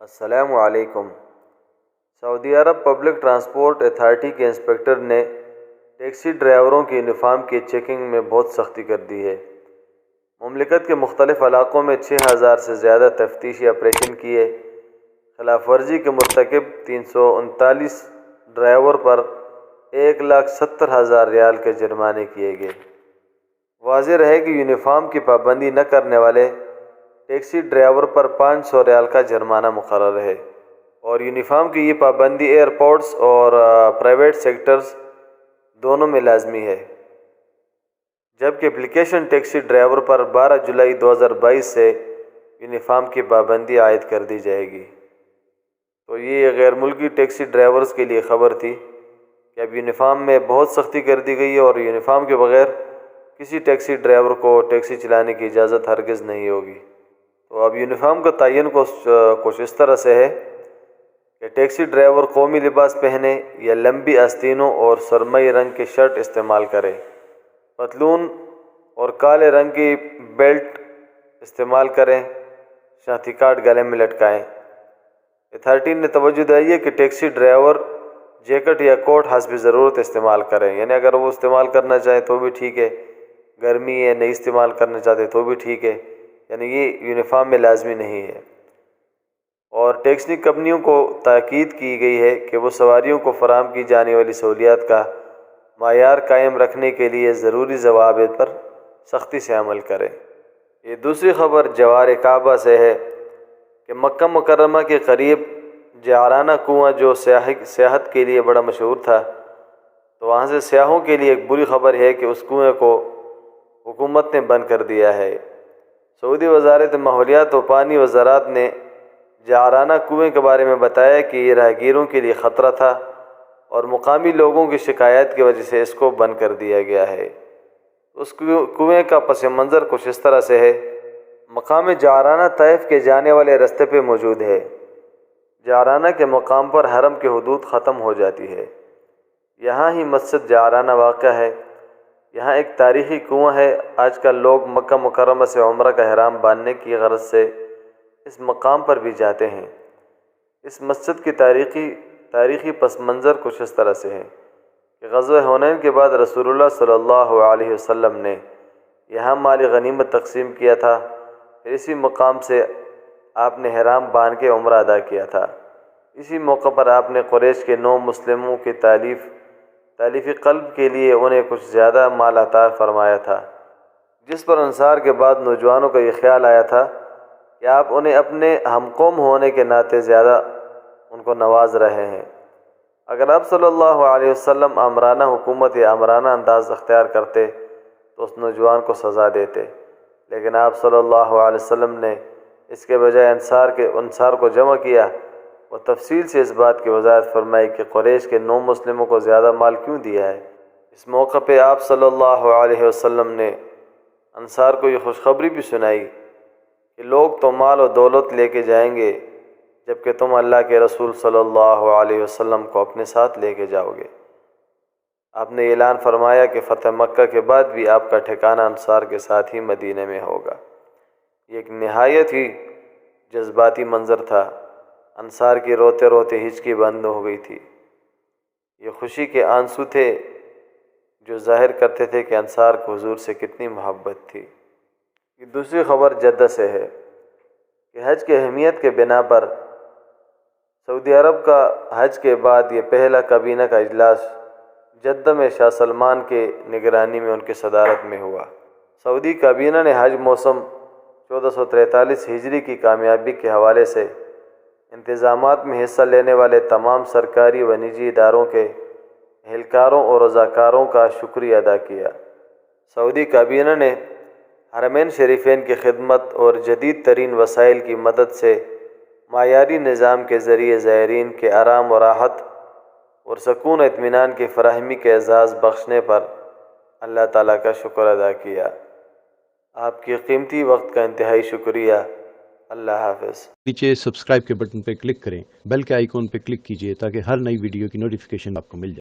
السلام علیکم۔ سعودی عرب public transport authority کے انسپکٹر نے ٹیکسی ڈرائیوروں کی یونیفارم کی چیکنگ میں بہت سختی کر دی ہے۔ مملکت کے مختلف علاقوں میں 6000 سے زیادہ تفتیشی آپریشن کیے۔ خلاف ورزی کے مرتکب 339 ڈرائیور پر 1,70,000 ریال کے جرمانے کیے گئے۔ واضح رہے کہ یونیفارم کی پابندی نہ کرنے والے ٹیکسی ڈرائیور پر 500 ریال کا جرمانہ مقرر ہے، اور یونیفارم کی یہ پابندی ایئرپورٹس اور پرائیویٹ سیکٹرز دونوں میں لازمی ہے، جبکہ اپلیکیشن ٹیکسی ڈرائیور پر 12 جولائی 2022 سے یونیفارم کی پابندی عائد کر دی جائے گی۔ تو یہ غیر ملکی ٹیکسی ڈرائیورز کے لیے خبر تھی کہ اب یونیفارم میں بہت سختی کر دی گئی ہے، اور یونیفارم کے بغیر کسی ٹیکسی ڈرائیور کو ٹیکسی چلانے کی اجازت ہرگز نہیں ہوگی۔ تو اب یونیفارم کا تعین کچھ اس طرح سے ہے کہ ٹیکسی ڈرائیور قومی لباس پہنے یا لمبی آستینوں اور سرمئی رنگ کی شرٹ استعمال کرے، پتلون اور کالے رنگ کی بیلٹ استعمال کریں، شاتی کارڈ گلے میں لٹکائیں۔ اتھارٹی نے توجہ دلائی ہے کہ ٹیکسی ڈرائیور جیکٹ یا کوٹ حسب ضرورت استعمال کریں، یعنی اگر وہ استعمال کرنا چاہیں تو بھی ٹھیک ہے، گرمی ہے نہیں استعمال کرنا چاہتے تو بھی ٹھیک ہے، یعنی یہ یونیفارم میں لازمی نہیں ہے۔ اور ٹیکسی کمپنیوں کو تاکید کی گئی ہے کہ وہ سواریوں کو فراہم کی جانے والی سہولیات کا معیار قائم رکھنے کے لیے ضروری ضوابط پر سختی سے عمل کریں۔ یہ دوسری خبر جوار کعبہ سے ہے کہ مکہ مکرمہ کے قریب جعرانہ کنواں جو سیاحت کے لیے بڑا مشہور تھا، تو وہاں سے سیاحوں کے لیے ایک بری خبر ہے کہ اس کنویں کو حکومت نے بند کر دیا ہے۔ سعودی وزارت ماحولیات و پانی و زراعت نے جعرانہ کنویں کے بارے میں بتایا کہ یہ راہگیروں کے لیے خطرہ تھا، اور مقامی لوگوں کی شکایت کی وجہ سے اس کو بند کر دیا گیا ہے۔ اس کنویں کا پس منظر کچھ اس طرح سے ہے۔ مقام جعرانہ طائف کے جانے والے راستے پہ موجود ہے۔ جعرانہ کے مقام پر حرم کی حدود ختم ہو جاتی ہے۔ یہاں ہی مسجد جعرانہ واقع ہے۔ یہاں ایک تاریخی کنواں ہے۔ آج کل لوگ مکہ مکرمہ سے عمرہ کا احرام باندھنے کی غرض سے اس مقام پر بھی جاتے ہیں۔ اس مسجد کی تاریخی پس منظر کچھ اس طرح سے ہے کہ غزوہ حنین کے بعد رسول اللہ صلی اللہ علیہ وسلم نے یہاں مال غنیمت تقسیم کیا تھا، پھر اسی مقام سے آپ نے احرام باندھ کے عمرہ ادا کیا تھا۔ اسی موقع پر آپ نے قریش کے 9 مسلموں کی تالیفی قلب کے لیے انہیں کچھ زیادہ مال عطا فرمایا تھا، جس پر انصار کے بعد نوجوانوں کا یہ خیال آیا تھا کہ آپ انہیں اپنے ہم قوم ہونے کے ناطے زیادہ ان کو نواز رہے ہیں۔ اگر آپ صلی اللہ علیہ وسلم آمرانہ حکومت یا آمرانہ انداز اختیار کرتے تو اس نوجوان کو سزا دیتے، لیکن آپ صلی اللہ علیہ وسلم نے اس کے بجائے انصار کو جمع کیا اور تفصیل سے اس بات کی وضاحت فرمائی کہ قریش کے 9 مسلموں کو زیادہ مال کیوں دیا ہے۔ اس موقع پہ آپ صلی اللہ علیہ وسلم نے انصار کو یہ خوشخبری بھی سنائی کہ لوگ تو مال و دولت لے کے جائیں گے، جبکہ تم اللہ کے رسول صلی اللہ علیہ وسلم کو اپنے ساتھ لے کے جاؤ گے۔ آپ نے اعلان فرمایا کہ فتح مکہ کے بعد بھی آپ کا ٹھکانہ انصار کے ساتھ ہی مدینہ میں ہوگا۔ یہ ایک نہایت ہی جذباتی منظر تھا۔ انصار کی روتے روتے ہچکی بند ہو گئی تھی۔ یہ خوشی کے آنسو تھے جو ظاہر کرتے تھے کہ انصار کو حضور سے کتنی محبت تھی۔ یہ دوسری خبر جدہ سے ہے کہ حج کی اہمیت کے بنا پر سعودی عرب کا حج کے بعد یہ پہلا کابینہ کا اجلاس جدہ میں شاہ سلمان کے نگرانی میں ان کی صدارت میں ہوا۔ سعودی کابینہ نے حج موسم 1443 ہجری کی کامیابی کے حوالے سے انتظامات میں حصہ لینے والے تمام سرکاری و نجی اداروں کے اہلکاروں اور رضاکاروں کا شکریہ ادا کیا۔ سعودی کابینہ نے حرمین شریفین کی خدمت اور جدید ترین وسائل کی مدد سے معیاری نظام کے ذریعے زائرین کے آرام و راحت اور سکون و اطمینان کی فراہمی کے اعزاز بخشنے پر اللہ تعالیٰ کا شکر ادا کیا۔ آپ کی قیمتی وقت کا انتہائی شکریہ۔ اللہ حافظ۔ نیچے سبسکرائب کے بٹن پہ کلک کریں، بیل کے آئیکن پہ کلک کیجئے تاکہ ہر نئی ویڈیو کی نوٹیفیکیشن آپ کو مل جائے۔